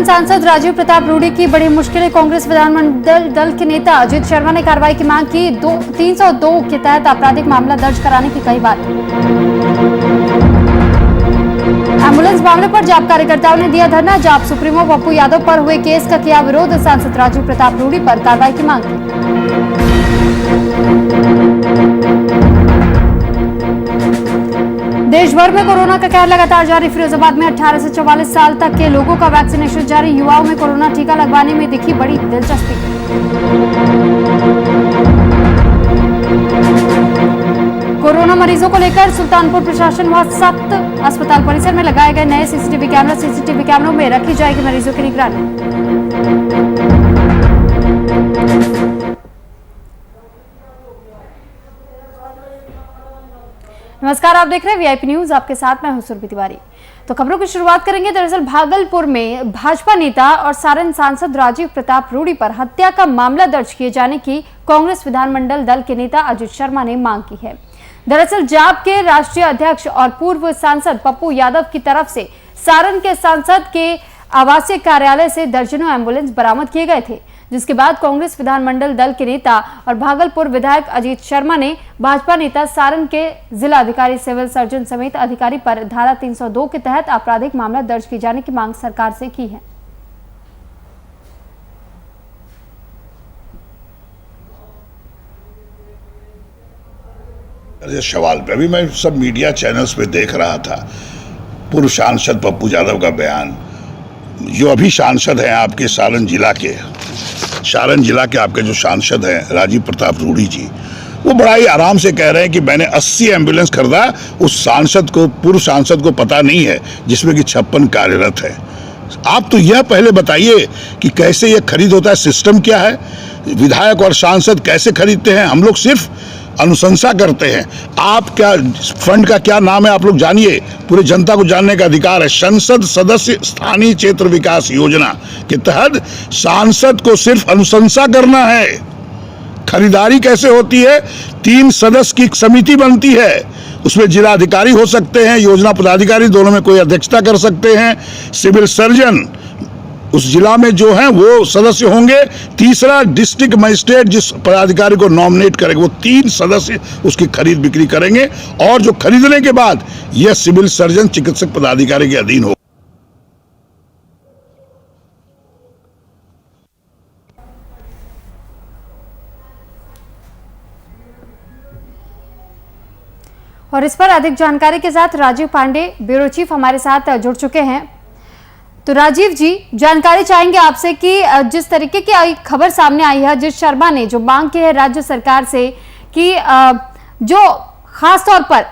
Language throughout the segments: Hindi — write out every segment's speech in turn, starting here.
सांसद राजीव प्रताप रूडी की बड़ी मुश्किलें। कांग्रेस विधानमंडल दल के नेता अजीत शर्मा ने कार्रवाई की मांग की। 302 के तहत आपराधिक मामला दर्ज कराने की कही बात। एम्बुलेंस मामले पर जाप कार्यकर्ताओं ने दिया धरना। जाप सुप्रीमो पप्पू यादव पर हुए केस का किया विरोध। सांसद राजीव प्रताप रूडी पर कार्रवाई की मांग की। देश भर में कोरोना का कहर लगातार जारी। फिरोजाबाद में 18 से 44 साल तक के लोगों का वैक्सीनेशन जारी। युवाओं में कोरोना टीका लगवाने में दिखी बड़ी दिलचस्पी। कोरोना मरीजों को लेकर सुल्तानपुर प्रशासन हुआ सख्त। अस्पताल परिसर में लगाए गए नए सीसीटीवी कैमरा। सीसीटीवी कैमरों में रखी जाएगी मरीजों की निगरानी। नमस्कार, आप देख रहे हैं वीआईपी न्यूज। आपके साथ मैं हूं सुरभि तिवारी। तो खबरों की शुरुआत करेंगे। दरअसल भागलपुर में भाजपा नेता और सारण सांसद राजीव प्रताप रूडी पर हत्या का मामला दर्ज किए जाने की कांग्रेस विधानमंडल दल के नेता अजीत शर्मा ने मांग की है। दरअसल जाप के राष्ट्रीय अध्यक्ष और पूर्व सांसद पप्पू यादव की तरफ से सारण के सांसद के आवासीय कार्यालय से दर्जनों एम्बुलेंस बरामद किए गए थे, जिसके बाद कांग्रेस विधानमंडल दल के नेता और भागलपुर विधायक अजीत शर्मा ने भाजपा नेता सारण के जिला अधिकारी, सिविल सर्जन समेत अधिकारी पर धारा 302 के तहत आपराधिक मामला दर्ज किए जाने की मांग सरकार से की है। सवाल पे अभी मैं सब मीडिया चैनल्स पे देख रहा था पूर्व सांसद पप्पू यादव का बयान, जो अभी सांसद हैं आपके सारण जिला के आपके जो सांसद हैं राजीव प्रताप रूडी जी, वो बड़ा ही आराम से कह रहे हैं कि मैंने 80 एम्बुलेंस खरीदा। उस सांसद को, पूर्व सांसद को पता नहीं है जिसमें कि 56 कार्यरत है। आप तो यह पहले बताइए कि कैसे यह खरीद होता है, सिस्टम क्या है, विधायक और सांसद कैसे खरीदते हैं। हम लोग सिर्फ अनुशंसा करते हैं। आप क्या फंड का क्या नाम है आप लोग जानिए, पूरे जनता को जानने का अधिकार है। संसद सदस्य स्थानीय क्षेत्र विकास योजना के तहत सांसद को सिर्फ अनुशंसा करना है। खरीदारी कैसे होती है? 3 सदस्य की समिति बनती है, उसमें जिला अधिकारी हो सकते हैं, योजना पदाधिकारी, दोनों में कोई अध्यक्षता कर सकते हैं। सिविल सर्जन उस जिला में जो है वो सदस्य होंगे। तीसरा डिस्ट्रिक्ट मजिस्ट्रेट जिस पदाधिकारी को नॉमिनेट करेंगे, वो 3 सदस्य उसकी खरीद बिक्री करेंगे। और जो खरीदने के बाद यह सिविल सर्जन चिकित्सक पदाधिकारी के अधीन होगा। और इस पर अधिक जानकारी के साथ राजीव पांडे, ब्यूरो चीफ, हमारे साथ जुड़ चुके हैं। तो राजीव जी, जानकारी चाहेंगे आपसे कि जिस तरीके की खबर सामने आई है, अजीत शर्मा ने जो मांग की है राज्य सरकार से कि जो खास तौर पर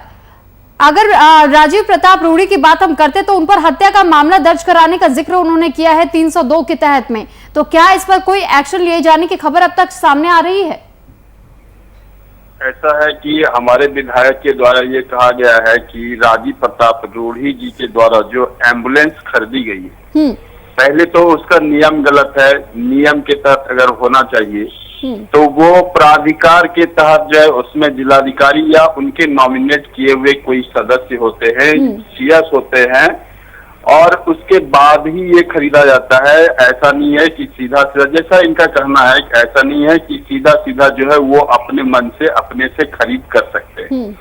अगर राजीव प्रताप रूडी की बात हम करते तो उन पर हत्या का मामला दर्ज कराने का जिक्र उन्होंने किया है 302 के तहत में, तो क्या इस पर कोई एक्शन लिए जाने की खबर अब तक सामने आ रही है? ऐसा है कि हमारे विधायक के द्वारा ये कहा गया है कि राजीव प्रताप रूडी जी के द्वारा जो एम्बुलेंस खरीदी गई है, पहले तो उसका नियम गलत है। नियम के तहत अगर होना चाहिए तो वो प्राधिकार के तहत जो है उसमें जिलाधिकारी या उनके नॉमिनेट किए हुए कोई सदस्य होते हैं, सीएस होते हैं, और उसके बाद ही ये खरीदा जाता है। ऐसा नहीं है कि सीधा सीधा, जैसा इनका कहना है, ऐसा नहीं है कि सीधा सीधा जो है वो अपने मन से अपने से खरीद कर सकते हैं।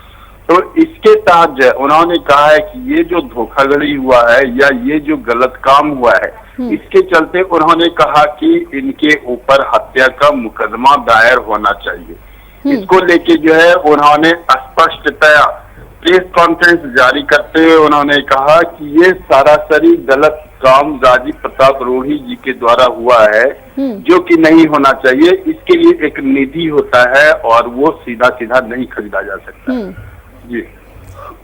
तो इसके तहत जो है उन्होंने कहा है कि ये जो धोखाधड़ी हुआ है या ये जो गलत काम हुआ है, इसके चलते उन्होंने कहा कि इनके ऊपर हत्या का मुकदमा दायर होना चाहिए। इसको लेके जो है उन्होंने स्पष्टतया प्रेस कॉन्फ्रेंस जारी करते हुए उन्होंने कहा कि ये सरासरी गलत काम राजीव प्रताप रूडी जी के द्वारा हुआ है, जो कि नहीं होना चाहिए। इसके लिए एक निधि होता है और वो सीधा सीधा नहीं खरीदा जा सकता। जी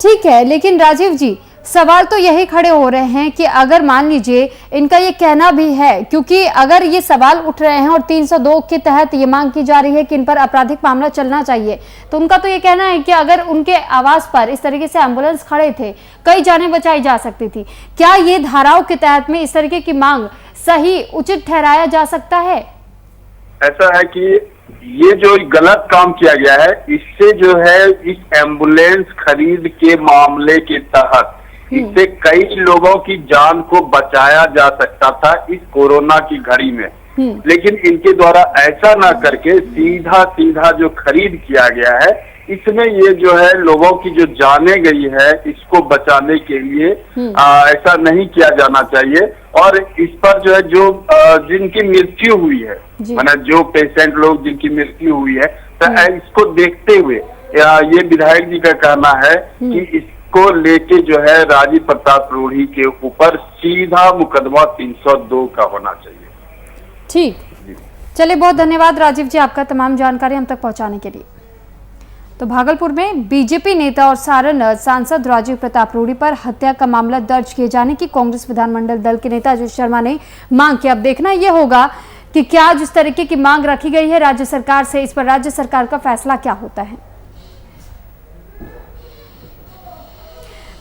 ठीक है, लेकिन राजीव जी, सवाल तो यही खड़े हो रहे हैं कि अगर मान लीजिए इनका ये कहना भी है, क्योंकि अगर ये सवाल उठ रहे हैं और 302 के तहत ये मांग की जा रही है कि इन पर आपराधिक मामला चलना चाहिए, तो उनका तो ये कहना है कि अगर उनके आवास पर इस तरीके से एम्बुलेंस खड़े थे, कई जानें बचाई जा सकती थी। क्या ये धाराओं के तहत में इस तरीके की मांग सही, उचित ठहराया जा सकता है? ऐसा है कि ये जो गलत काम किया गया है, इससे जो है इस एम्बुलेंस खरीद के मामले के तहत इससे कई लोगों की जान को बचाया जा सकता था इस कोरोना की घड़ी में। लेकिन इनके द्वारा ऐसा ना करके सीधा सीधा जो खरीद किया गया है, इसमें ये जो है लोगों की जो जाने गई है, इसको बचाने के लिए ऐसा नहीं किया जाना चाहिए। और इस पर जो है जिनकी मृत्यु हुई है, मतलब जो पेशेंट लोग जिनकी मृत्यु हुई है, तो इसको देखते हुए ये विधायक जी का कहना है कि इसको लेके जो है राजीव प्रताप रूढ़ी के ऊपर सीधा मुकदमा 302 का होना चाहिए। ठीक, चलिए बहुत धन्यवाद राजीव जी आपका तमाम जानकारी हम तक पहुंचाने के लिए। तो भागलपुर में बीजेपी नेता और सारण सांसद राजीव प्रताप रूढ़ी पर हत्या का मामला दर्ज किए जाने की कांग्रेस विधानमंडल दल के नेता अजय शर्मा ने मांग की। अब देखना यह होगा कि क्या जिस तरीके की मांग रखी गई है राज्य सरकार से, इस पर राज्य सरकार का फैसला क्या होता है।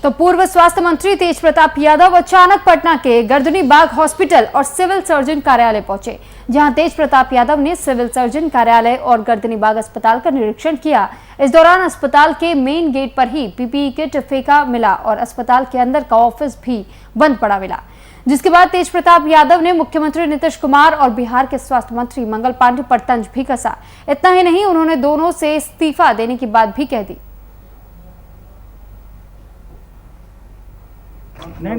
तो पूर्व स्वास्थ्य मंत्री तेज प्रताप यादव अचानक पटना के गर्दनी बाग हॉस्पिटल और सिविल सर्जन कार्यालय पहुंचे, जहां तेज प्रताप यादव ने सिविल सर्जन कार्यालय और गर्दनी बाग अस्पताल का निरीक्षण किया। इस दौरान अस्पताल के मेन गेट पर ही पीपीई किट फेंका मिला और अस्पताल के अंदर का ऑफिस भी बंद पड़ा मिला, जिसके बाद तेज प्रताप यादव ने मुख्यमंत्री नीतीश कुमार और बिहार के स्वास्थ्य मंत्री मंगल पांडे पर तंज भी कसा। इतना ही नहीं, उन्होंने दोनों से इस्तीफा देने की बात भी कह दी। नहीं,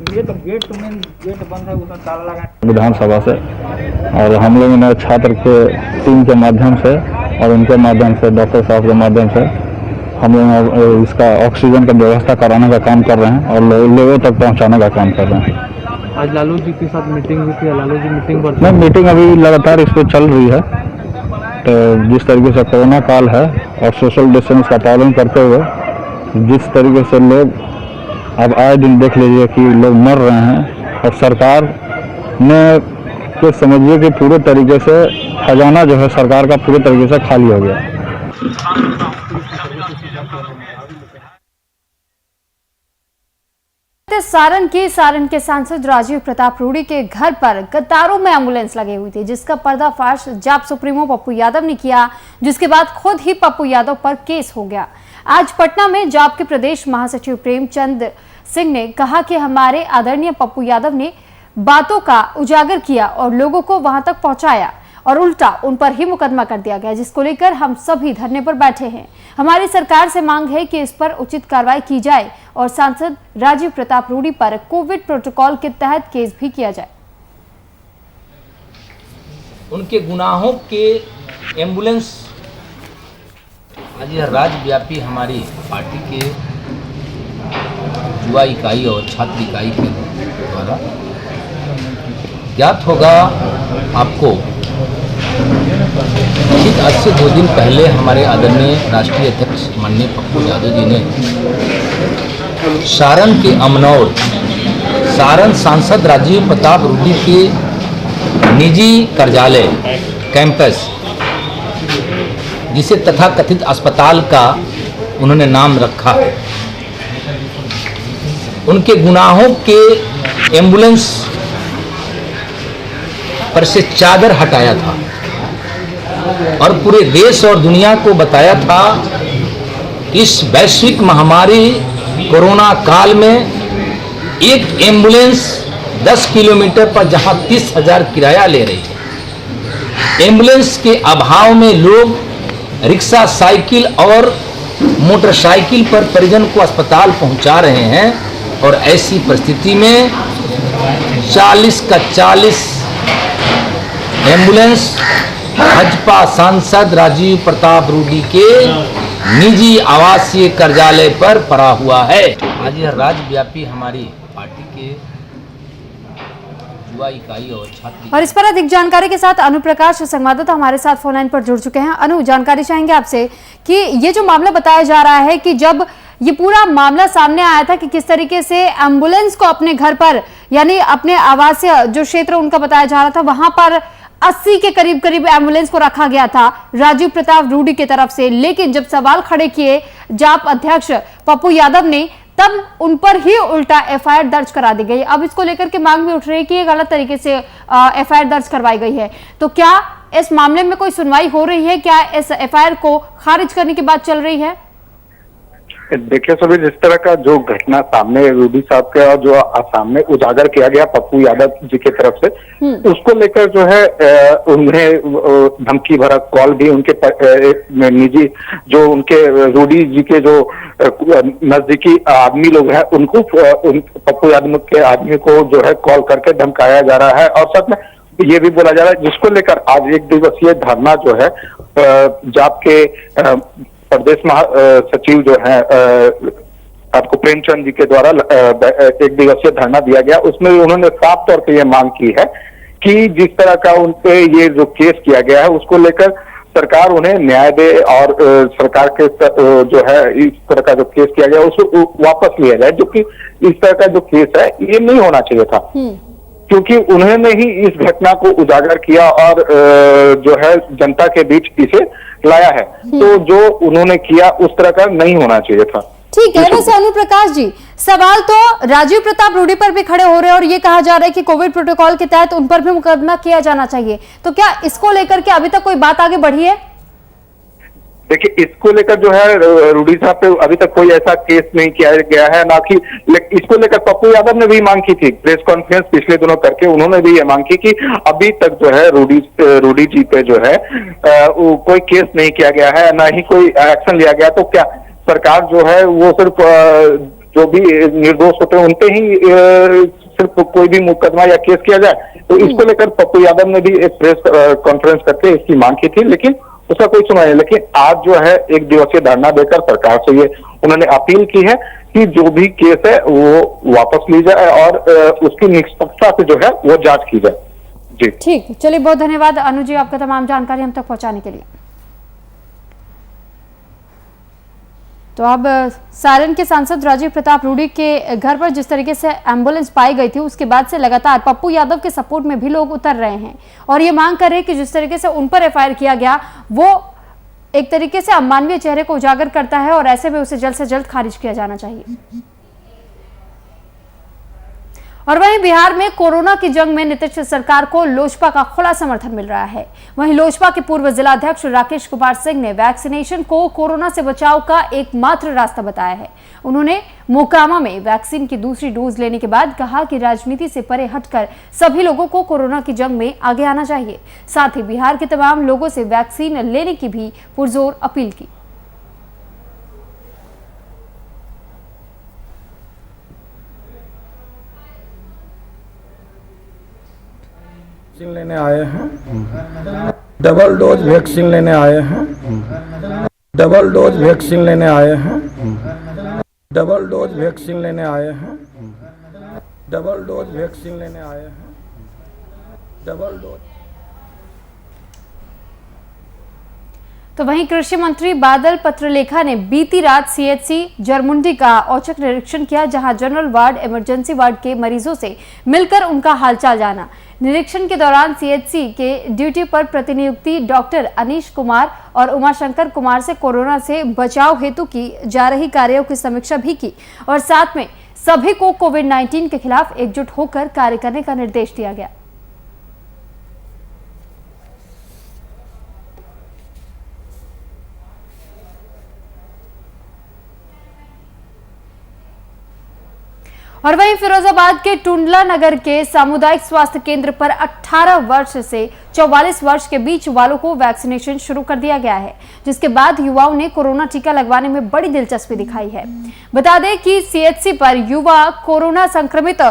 ये तो गेट बंद है, उसमें ताला लगा। विधानसभा से और हम लोगों ने छात्र के टीम के माध्यम से और उनके माध्यम से डॉक्टर साहब के माध्यम से हम लोग इसका ऑक्सीजन का व्यवस्था कराने का काम कर रहे हैं और लोगों तक पहुंचाने का काम कर रहे हैं। आज लालू जी के साथ मीटिंग हुई थी, लालू जी मीटिंग पर नहीं, मीटिंग अभी लगातार इस पर चल रही है। तो जिस तरीके से कोरोना काल है और सोशल डिस्टेंस का पालन करते हुए जिस तरीके से लोग अब आए दिन देख लीजिए कि लोग मर रहे हैं और सरकार ने तो समझिए कि पूरे तरीके से खजाना जो है सरकार का पूरे तरीके से खाली हो गया। सारण के सांसद राजीव प्रताप रूढ़ी के घर पर कतारों में एम्बुलेंस लगी हुई थी, जिसका पर्दाफाश जाप सुप्रीमो पप्पू यादव ने किया, जिसके बाद खुद ही पप्पू यादव पर केस हो गया। आज पटना में जाप के प्रदेश महासचिव प्रेमचंद सिंह ने कहा कि हमारे आदरणीय पप्पू यादव ने बातों का उजागर किया और लोगों को वहां तक पहुंचाया और उल्टा उन पर ही मुकदमा कर दिया गया, जिसको लेकर हम सभी धरने पर बैठे हैं। हमारी सरकार से मांग है कि इस पर उचित कार्रवाई की जाए और सांसद राजीव प्रताप रूढ़ी पर कोविड प्रोटोकॉल के तहत केस भी किया जाए। उनके गुनाहों के एम्बुलेंस आज यह राज्यव्यापी हमारी पार्टी के युवा इकाई और छात्र इकाई के द्वारा ज्ञात होगा आपको। ठीक आज से 2 दिन पहले हमारे आदरणीय राष्ट्रीय अध्यक्ष माननीय पप्पू यादव जी ने सारण के अमनौर सारण सांसद राजीव प्रताप रूढ़ी के निजी कार्यालय कैंपस, जिसे तथाकथित अस्पताल का उन्होंने नाम रखा, उनके गुनाहों के एम्बुलेंस पर से चादर हटाया था और पूरे देश और दुनिया को बताया था इस वैश्विक महामारी कोरोना काल में एक एम्बुलेंस 10 किलोमीटर पर जहां 30,000 किराया ले रही है, एम्बुलेंस के अभाव में लोग रिक्शा, साइकिल और मोटरसाइकिल पर परिजन को अस्पताल पहुंचा रहे हैं। और ऐसी परिस्थिति में 40 का 40 एम्बुलेंस भाजपा सांसद राजीव प्रताप रूढ़ी के निजी आवासीय कार्यालय पर पड़ा हुआ है। आज यह राज्यव्यापी हमारी पार्टी के युवा इकाई और छात्र। और इस पर अधिक जानकारी के साथ अनुप्रकाश संवाददाता हमारे साथ फोन लाइन पर जुड़ चुके हैं। अनु, जानकारी चाहेंगे आपसे कि ये जो मामला बताया जा रहा है कि जब ये पूरा मामला सामने आया था कि किस तरीके से एम्बुलेंस को अपने घर पर यानी अपने आवासीय जो क्षेत्र उनका बताया जा रहा था वहां पर 80 के करीब एम्बुलेंस को रखा गया था राजीव प्रताप रूढ़ी की तरफ से, लेकिन जब सवाल खड़े किए जाप अध्यक्ष पप्पू यादव ने तब उन पर ही उल्टा एफआईआर दर्ज करा दी गई। अब इसको लेकर के मांग भी उठ रही है कि ये गलत तरीके से एफआईआर दर्ज करवाई गई है, तो क्या इस मामले में कोई सुनवाई हो रही है? क्या इस एफआईआर को खारिज करने की बात चल रही है? देखिए सभी, जिस तरह का जो घटना सामने रूडी साहब का जो सामने उजागर किया गया पप्पू यादव जी की तरफ से, उसको लेकर जो है उन्हें धमकी भरा कॉल भी उनके निजी जो उनके रूडी जी के जो नजदीकी आदमी लोग हैं उनको पप्पू यादव के आदमी को जो है कॉल करके धमकाया जा रहा है। और साथ में ये भी बोला जा रहा है, जिसको लेकर आज 1 दिवसीय धरना जो है जाप के प्रदेश सचिव जो है आपको प्रेमचंद जी के द्वारा 1 दिवसीय धरना दिया गया। उसमें उन्होंने साफ तौर पे ये मांग की है कि जिस तरह का उनपे ये जो केस किया गया है उसको लेकर सरकार उन्हें न्याय दे और सरकार के जो है इस तरह का जो केस किया गया उसको वापस लिया जाए, जो कि इस तरह का जो केस है ये नहीं होना चाहिए था, क्योंकि उन्होंने ही इस घटना को उजागर किया और जो है जनता के बीच इसे लाया है। तो जो उन्होंने किया उस तरह का नहीं होना चाहिए था। ठीक है। वैसे अनु प्रकाश जी, सवाल तो राजीव प्रताप रूडी पर भी खड़े हो रहे हैं और ये कहा जा रहा है कि कोविड प्रोटोकॉल के तहत उन पर भी मुकदमा किया जाना चाहिए, तो क्या इसको लेकर के अभी तक कोई बात आगे बढ़ी है? देखिए, इसको लेकर जो है रूडी साहब पे अभी तक कोई ऐसा केस नहीं किया गया है, ना कि इसको लेकर पप्पू यादव ने भी मांग की थी प्रेस कॉन्फ्रेंस पिछले दिनों करके, उन्होंने भी ये मांग की कि अभी तक जो है रूडी जी पे जो है कोई केस नहीं किया गया है, ना ही कोई एक्शन लिया गया। तो क्या सरकार जो है वो सिर्फ जो भी निर्दोष होते हैं उनपे ही सिर्फ कोई भी मुकदमा या केस किया जाए? तो इसको लेकर पप्पू यादव ने भी एक प्रेस कॉन्फ्रेंस करके इसकी मांग की थी, लेकिन उसका कोई सुना नहीं। लेकिन आज जो है 1 दिवसीय धरना देकर सरकार से ये उन्होंने अपील की है कि जो भी केस है वो वापस ली जाए और उसकी निष्पक्षता से जो है वो जांच की जाए। जी ठीक, चलिए बहुत धन्यवाद अनु जी आपका तमाम जानकारी हम तक पहुंचाने के लिए। तो अब सारण के सांसद राजीव प्रताप रूडी के घर पर जिस तरीके से एम्बुलेंस पाई गई थी उसके बाद से लगातार पप्पू यादव के सपोर्ट में भी लोग उतर रहे हैं और ये मांग कर रहे हैं कि जिस तरीके से उन पर एफआईआर किया गया वो एक तरीके से अमानवीय चेहरे को उजागर करता है और ऐसे में उसे जल्द से जल्द खारिज किया जाना चाहिए। और वहीं बिहार में कोरोना की जंग में नीतीश सरकार को लोजपा का खुला समर्थन मिल रहा है। वहीं लोजपा के पूर्व जिलाध्यक्ष राकेश कुमार सिंह ने वैक्सीनेशन को कोरोना से बचाव का एकमात्र रास्ता बताया है। उन्होंने मोकामा में वैक्सीन की दूसरी डोज लेने के बाद कहा कि राजनीति से परे हटकर सभी लोगों को कोरोना की जंग में आगे आना चाहिए। साथ ही बिहार के तमाम लोगों से वैक्सीन लेने की भी पुरजोर अपील की। वैक्सीन लेने आए हैं, डबल डोज वैक्सीन लेने आए हैं, डबल डोज वैक्सीन लेने आए हैं, डबल डोज वैक्सीन लेने आए हैं, डबल डोज वैक्सीन लेने आए हैं, डबल डोज। तो वहीं कृषि मंत्री बादल पत्रलेखा ने बीती रात सीएचसी जरमुंडी का औचक निरीक्षण किया, जहां जनरल वार्ड, इमरजेंसी वार्ड के मरीजों से मिलकर उनका हालचाल जाना। निरीक्षण के दौरान सीएचसी के ड्यूटी पर प्रतिनियुक्ति डॉक्टर अनीश कुमार और उमाशंकर कुमार से कोरोना से बचाव हेतु की जा रही कार्यों की समीक्षा भी की और साथ में सभी को कोविड-19 के खिलाफ एकजुट होकर कार्य करने का निर्देश दिया गया। और वहीं फिरोजाबाद के टुंडला नगर के सामुदायिक स्वास्थ्य केंद्र पर 18 वर्ष से 44 वर्ष के बीच वालों को वैक्सीनेशन शुरू कर दिया गया है, जिसके बाद युवाओं ने कोरोना टीका लगवाने में बड़ी दिलचस्पी दिखाई है। बता दें कि सीएचसी पर युवा कोरोना संक्रमित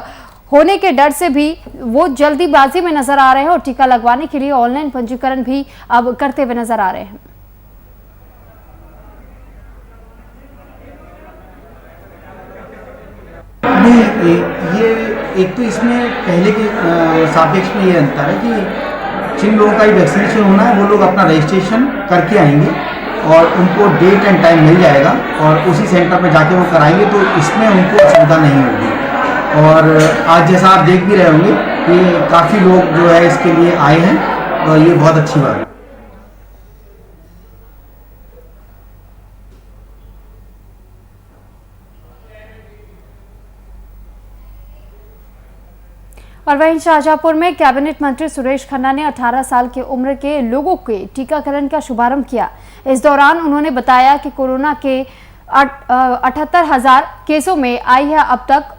होने के डर से भी वो जल्दीबाजी में नजर आ रहे हैं और टीका लगवाने के लिए ऑनलाइन पंजीकरण भी अब करते हुए नजर आ रहे हैं। नहीं, ये एक तो इसमें पहले के सापेक्ष में ये अंतर है कि जिन लोगों का वैक्सीनेशन होना है वो लोग अपना रजिस्ट्रेशन करके आएंगे और उनको डेट एंड टाइम मिल जाएगा और उसी सेंटर पर जाके वो कराएंगे, तो इसमें उनको असुविधा नहीं होगी। और आज जैसा आप देख भी रहे होंगे कि काफ़ी लोग जो है इसके लिए आए हैं और ये बहुत अच्छी बात है। और वहीं शाहजहांपुर में कैबिनेट मंत्री सुरेश खन्ना ने 18 साल की उम्र के लोगों के टीकाकरण का शुभारंभ किया। इस दौरान उन्होंने बताया कि कोरोना के 78,000 केसों में आई है अब तक।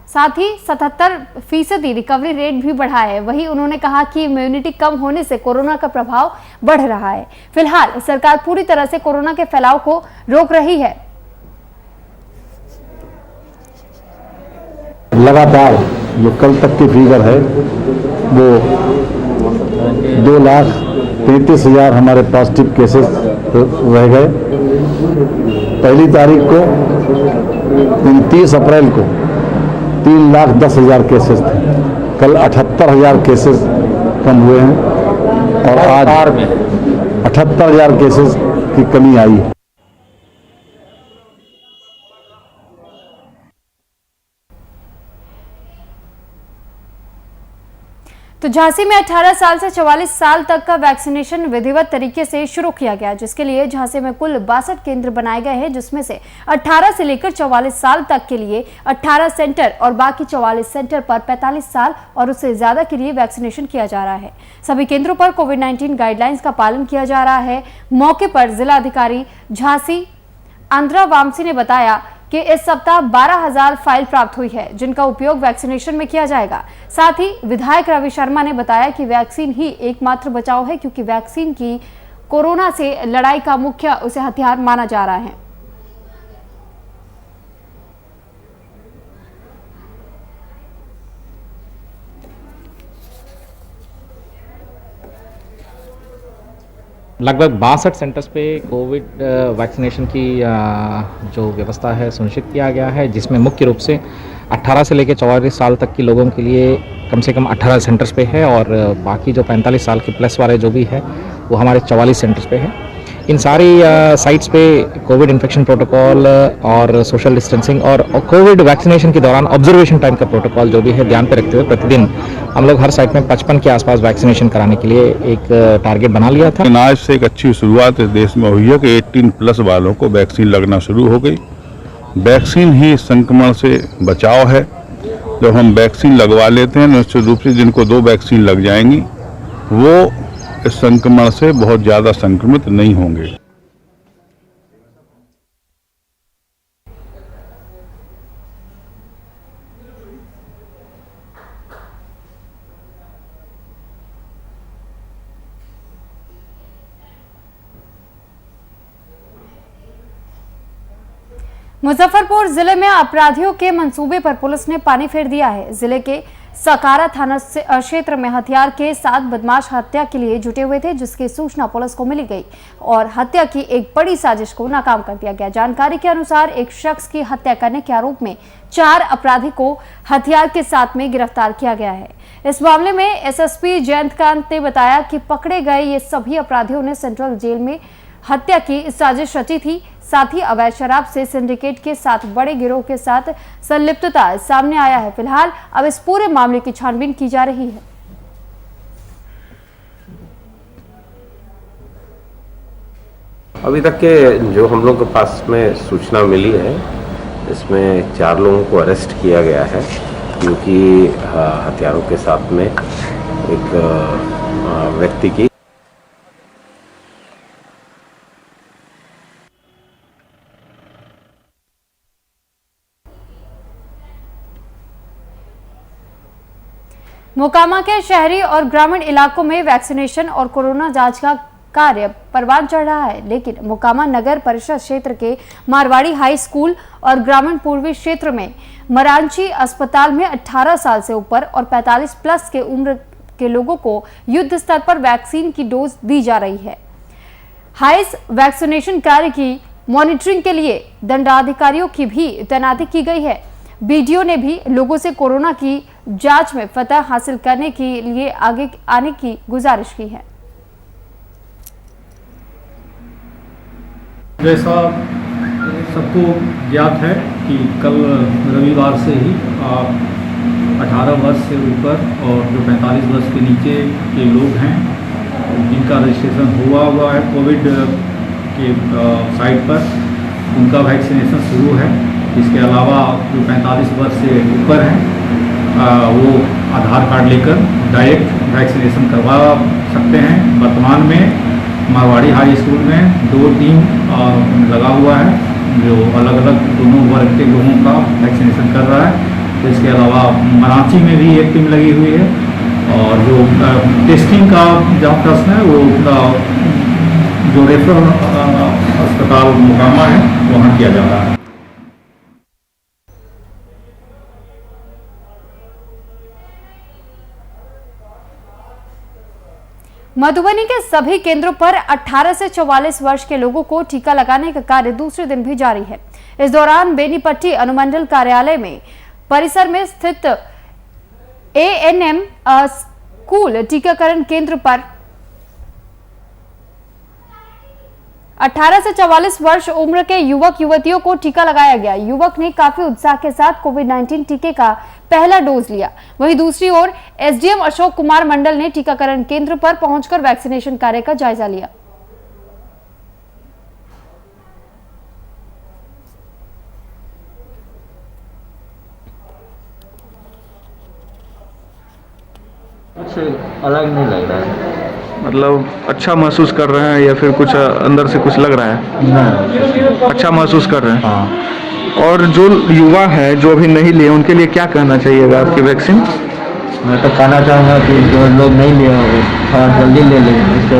साथ ही 77% रिकवरी रेट भी बढ़ा है। वहीं उन्होंने कहा कि इम्यूनिटी कम होने से कोरोना का प्रभाव बढ़ रहा है। फिलहाल सरकार पूरी तरह से कोरोना के फैलाव को रोक रही है। लगातार जो कल तक की फिगर है वो 2,33,000 हमारे पॉजिटिव केसेस रह गए। पहली तारीख को 30 अप्रैल को 3,10,000 केसेस थे। कल 78,000 केसेस कम हुए हैं और आज 78,000 केसेस की कमी आई है। तो झांसी में 18 साल से 44 साल तक का वैक्सीनेशन विधिवत तरीके से शुरू किया गया, जिसके लिए झांसी में कुल 62 केंद्र बनाए गए हैं, जिसमें से 18 से लेकर 44 साल तक के लिए 18 सेंटर और बाकी 44 सेंटर पर 45 साल और उससे ज्यादा के लिए वैक्सीनेशन किया जा रहा है। सभी केंद्रों पर कोविड-19 गाइडलाइंस का पालन किया जा रहा है। मौके पर जिला अधिकारी झांसी आंध्रा वामसी ने बताया कि इस सप्ताह 12,000 फाइल प्राप्त हुई है, जिनका उपयोग वैक्सीनेशन में किया जाएगा। साथ ही विधायक रवि शर्मा ने बताया कि वैक्सीन ही एकमात्र बचाव है, क्योंकि वैक्सीन की कोरोना से लड़ाई का मुख्य उसे हथियार माना जा रहा है। लगभग 62 सेंटर्स पे कोविड वैक्सीनेशन की जो व्यवस्था है सुनिश्चित किया गया है, जिसमें मुख्य रूप से 18 से लेकर 44 साल तक के लोगों के लिए कम से कम 18 सेंटर्स पे है और बाकी जो 45 साल के प्लस वाले जो भी है वो हमारे 44 सेंटर्स पे है। इन सारी साइट्स पे कोविड इन्फेक्शन प्रोटोकॉल और सोशल डिस्टेंसिंग और कोविड वैक्सीनेशन के दौरान ऑब्जर्वेशन टाइम का प्रोटोकॉल जो भी है ध्यान पे रखते हुए प्रतिदिन हम लोग हर साइट में 55 के आसपास वैक्सीनेशन कराने के लिए एक टारगेट बना लिया था। आज से एक अच्छी शुरुआत देश में हुई है कि 18 प्लस वालों को वैक्सीन लगना शुरू हो गई। वैक्सीन ही संक्रमण से बचाव है। जब हम वैक्सीन लगवा लेते हैं निश्चित रूप से जिनको 2 वैक्सीन लग जाएंगी वो इस संक्रमण से बहुत ज़्यादा संक्रमित नहीं होंगे। मुजफ्फरपुर जिले में अपराधियों के मंसूबे पर पुलिस ने पानी फेर दिया है। जिले के सकारा थाना क्षेत्र में हथियार के साथ बदमाश हत्या के लिए जुटे हुए थे, जिसकी सूचना पुलिस को मिली गई और हत्या की एक बड़ी साजिश को नाकाम कर दिया गया। जानकारी के अनुसार एक शख्स की हत्या करने के आरोप में 4 अपराधी को हथियार के साथ में गिरफ्तार किया गया है। इस मामले में एसएसपी जयंतकांत ने बताया कि पकड़े गए ये सभी अपराधियों ने सेंट्रल जेल में हत्या की साजिश रची थी। साथ ही अवैध शराब से सिंडिकेट के साथ बड़े गिरोह के साथ संलिप्तता सामने आया है। फिलहाल अब इस पूरे मामले की छानबीन की जा रही है। अभी तक के जो हम लोग के पास में सूचना मिली है, इसमें 4 लोगों को अरेस्ट किया गया है, क्योंकि हथियारों के साथ में एक व्यक्ति की मोकामा के शहरी और ग्रामीण इलाकों में वैक्सीनेशन और कोरोना जांच का कार्य परवान चढ़ रहा है, लेकिन मोकामा नगर परिषद क्षेत्र के मारवाड़ी हाई स्कूल और ग्रामीण पूर्वी क्षेत्र में मरांची अस्पताल में 18 साल से ऊपर और 45 प्लस के उम्र के लोगों को युद्ध स्तर पर वैक्सीन की डोज दी जा रही है। हाइस वैक्सीनेशन कार्य की मॉनिटरिंग के लिए दंडाधिकारियों की भी तैनाती की गई है। बीडीओ ने भी लोगों से कोरोना की जांच में फतह हासिल करने के लिए आगे आने की गुजारिश की है। जैसा सबको ज्ञात है कि कल रविवार से ही 18 वर्ष से ऊपर और जो 45 वर्ष के नीचे के लोग हैं जिनका रजिस्ट्रेशन हुआ है कोविड के साइट पर, उनका वैक्सीनेशन शुरू है। इसके अलावा जो 45 वर्ष से ऊपर हैं वो आधार कार्ड लेकर डायरेक्ट वैक्सीनेशन करवा सकते हैं। वर्तमान में मारवाड़ी हाई स्कूल में 2 टीम लगा हुआ है जो अलग अलग दोनों वर्ग के लोगों का वैक्सीनेशन कर रहा है। तो इसके अलावा मराठी में भी एक टीम लगी हुई है और जो टेस्टिंग का जहाँ प्रश्न है वो जो रेफरल अस्पताल मोकामा है वहाँ किया जा रहा है। मधुबनी के सभी केंद्रों पर 18 से 44 वर्ष के लोगों को टीका लगाने का कार्य दूसरे दिन भी जारी है। इस दौरान बेनीपट्टी अनुमंडल कार्यालय में परिसर में स्थित ANM स्कूल टीकाकरण केंद्र पर 18 से 44 वर्ष उम्र के युवक युवतियों को टीका लगाया गया। युवक ने काफी उत्साह के साथ कोविड-19 टीके का पहला डोज लिया। वहीं दूसरी ओर SDM अशोक कुमार मंडल ने टीकाकरण केंद्र पर पहुंचकर वैक्सीनेशन कार्य का जायजा लिया। कुछ अलग नहीं लग रहा है, मतलब अच्छा महसूस कर रहे हैं या फिर कुछ अंदर से कुछ लग रहा है? नहीं, अच्छा महसूस कर रहे हैं। हाँ। और जो युवा है जो अभी नहीं लिए उनके लिए क्या कहना चाहिएगा आपकी वैक्सीन? मैं तो कहना चाहूँगा कि जो लोग नहीं लिए वो थोड़ा जल्दी ले लें, इससे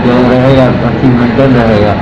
जो रहेगा अच्छी मेंटेन रहेगा।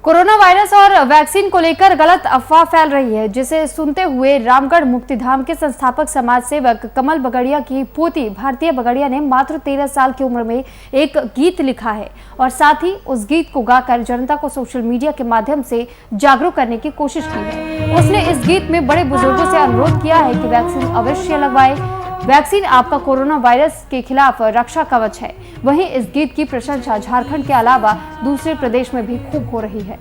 कोरोना वायरस और वैक्सीन को लेकर गलत अफवाह फैल रही है, जिसे सुनते हुए रामगढ़ मुक्तिधाम के संस्थापक समाज सेवक कमल बगड़िया की पोती भारतीय बगड़िया ने मात्र 13 साल की उम्र में एक गीत लिखा है और साथ ही उस गीत को गाकर जनता को सोशल मीडिया के माध्यम से जागरूक करने की कोशिश की है। उसने इस गीत में बड़े बुजुर्गों से अनुरोध किया है कि वैक्सीन अवश्य लगवाए। वैक्सीन आपका कोरोना वायरस के खिलाफ रक्षा कवच है। वहीं इस गीत की प्रशंसा झारखंड के अलावा दूसरे प्रदेश में भी खूब हो रही है।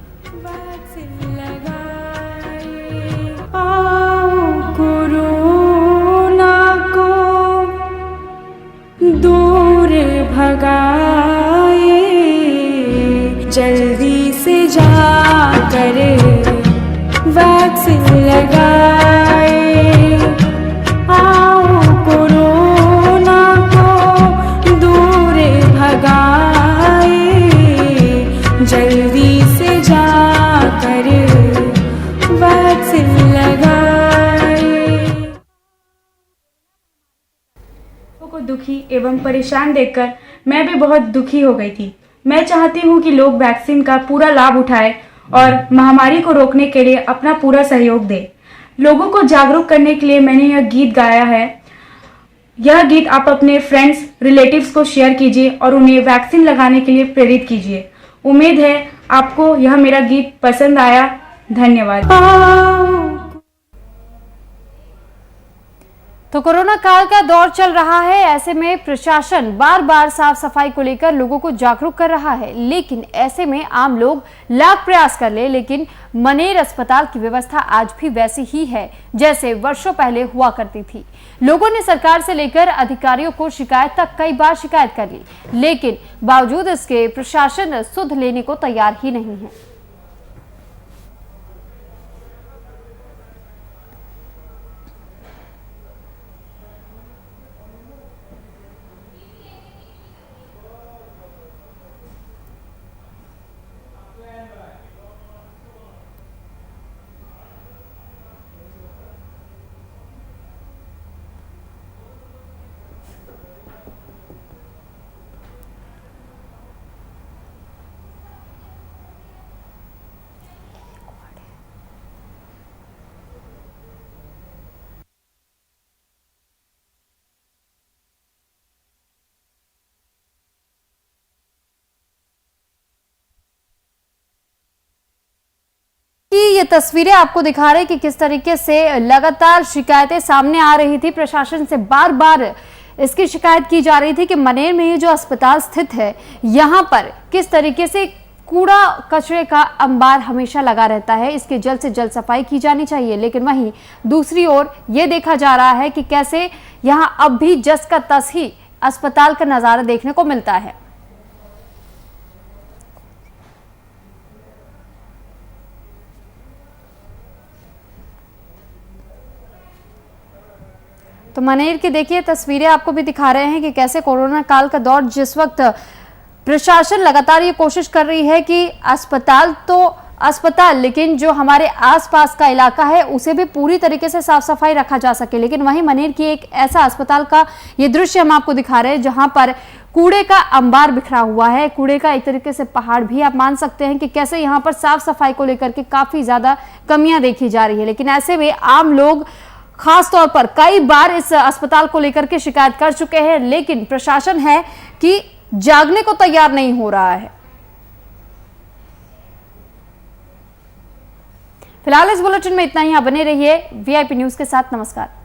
कोरोना को दूर भगाए, जल्दी से जाकर वैक्सीन लगाए। जल्दी से जाकर वैक्सीन लगाए। को दुखी एवं परेशान देखकर मैं भी बहुत दुखी हो गई थी। मैं चाहती हूं कि लोग वैक्सीन का पूरा लाभ उठाएं और महामारी को रोकने के लिए अपना पूरा सहयोग दें। लोगों को जागरूक करने के लिए मैंने यह गीत गाया है। यह गीत आप अपने फ्रेंड्स रिलेटिव्स को शेयर कीजिए और उन्हें वैक्सीन लगाने के लिए प्रेरित कीजिए। उम्मीद है आपको यह मेरा गीत पसंद आया। धन्यवाद। तो कोरोना काल का दौर चल रहा है, ऐसे में प्रशासन बार बार साफ सफाई को लेकर लोगों को जागरूक कर रहा है, लेकिन ऐसे में आम लोग लाख प्रयास कर ले, लेकिन मनेर अस्पताल की व्यवस्था आज भी वैसी ही है जैसे वर्षों पहले हुआ करती थी। लोगों ने सरकार से लेकर अधिकारियों को शिकायत तक कई बार शिकायत कर ली, लेकिन बावजूद इसके प्रशासन सुध लेने को तैयार ही नहीं है। ये तस्वीरें आपको दिखा रहे हैं कि किस तरीके से लगातार शिकायतें सामने आ रही थी। प्रशासन से बार बार इसकी शिकायत की जा रही थी कि मनेर में ये जो अस्पताल स्थित है, यहाँ पर किस तरीके से कूड़ा कचरे का अंबार हमेशा लगा रहता है। इसकी जल्द से जल्द सफाई की जानी चाहिए, लेकिन वहीं दूसरी ओर ये देखा जा रहा है कि कैसे यहाँ अब भी जस का तस ही अस्पताल का नजारा देखने को मिलता है। तो मनेर की देखिए तस्वीरें आपको भी दिखा रहे हैं कि कैसे कोरोना काल का दौर, जिस वक्त प्रशासन लगातार ये कोशिश कर रही है कि अस्पताल लेकिन जो हमारे आसपास का इलाका है उसे भी पूरी तरीके से साफ सफाई रखा जा सके, लेकिन वहीं मनेर की एक ऐसा अस्पताल का ये दृश्य हम आपको दिखा रहे हैं जहां पर कूड़े का अंबार बिखरा हुआ है, कूड़े का एक तरीके से पहाड़ भी आप मान सकते हैं कि कैसे यहां पर साफ सफाई को लेकर के काफी ज्यादा कमियां देखी जा रही है। लेकिन ऐसे में आम लोग खास तौर पर कई बार इस अस्पताल को लेकर के शिकायत कर चुके हैं, लेकिन प्रशासन है कि जागने को तैयार नहीं हो रहा है। फिलहाल इस बुलेटिन में इतना ही। आप बने रहिए VIP न्यूज के साथ। नमस्कार।